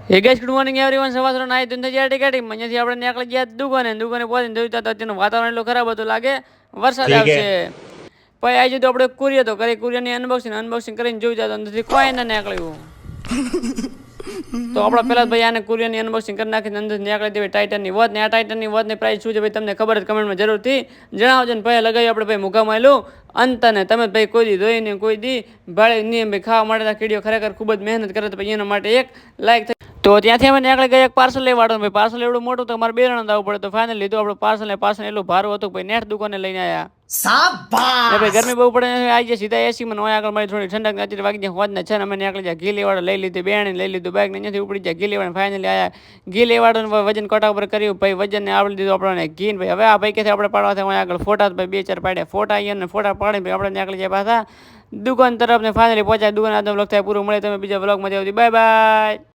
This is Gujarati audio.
હે ગાઈસ, ગુડ મોર્નિંગ એવરીવન. સવાસરો નાઈ ધોઈને તૈયાર ટિકિટ અહીંયાથી આપણે નીકળી ગયા દુકાને પહોંચીને જોયું તો અત્યારનું વાતાવરણ એટલું ખરાબ હતું, લાગે વરસાદ આવશે. પછી આજે તો આપણે કુરિયર તો કરી, કુરિયરની અનબોક્સિંગ કરીને જોયું તો અંદરથી કોઈ ના નીકળ્યું. તો આપણે પહેલા ભાઈ આને કુરિયરની અનબોક્સિંગ કરી નાખીને અંદર નીકળી દેવી ટાઇટનની વોચ ને. આ ટાઇટનની વોચની પ્રાઇસ શું છે ભાઈ તમને ખબર જ કમેન્ટમાં જરૂરથી જણાવજો ને. ભાઈ લગાવી આપણે ભાઈ મુકામાં આવેલું અંતને તમે ભાઈ કોઈ દી ધોઈને કોઈ દી ભાડે નિયમ ભાઈ ખાવા માટે કીડીઓ ખરેખર ખૂબ જ મહેનત કરે તો ભાઈ એના માટે એક લાઈક તો ત્યાંથી અમે નીકળી ગયા એક પાર્સલ લેવાડો. ભાઈ પાર્સલ એવડું મોટું તો અમારે બે જણા આવવું પડે. તો ફાઇનલ લીધું આપણે પાર્સલ એટલું ભારું હતું ભાઈ નેટ દુકાને લઈને આવ્યા. ભાઈ ગરમી બહુ પડે આવી જાય સીધા એસી માં આગળ મારી થોડી ઠંડક નથી વાગી જાય હોજ ને છે ને અમે નીકળી જાય ઘી લેવાડો લઈ લીધી બેણી લઈ લીધું બાઇક ને અહીંયાથી ઉપડી જાય ઘી લેવાડો. ફાઇનલી આયા ઘી લેવાડો વજન કટા ઉપર કર્યું ભાઈ વજન ને આવડી દીધું આપણને ઘી ભાઈ. હવે આ ભાઈ કે આપણે પાડવા થાય આગળ ફોટા ભાઈ બે ચાર પાડ્યા ફોટા અહીંયા ને ફોટા પાડી ભાઈ આપણે નીકળી જાય પાછા દુકાન તરફ ને ફાઇનલી પહોંચાય દુકાન આદમ લગતા પૂરું મળે તમે બીજા બ્લોગમાં જાવ. Bye bye.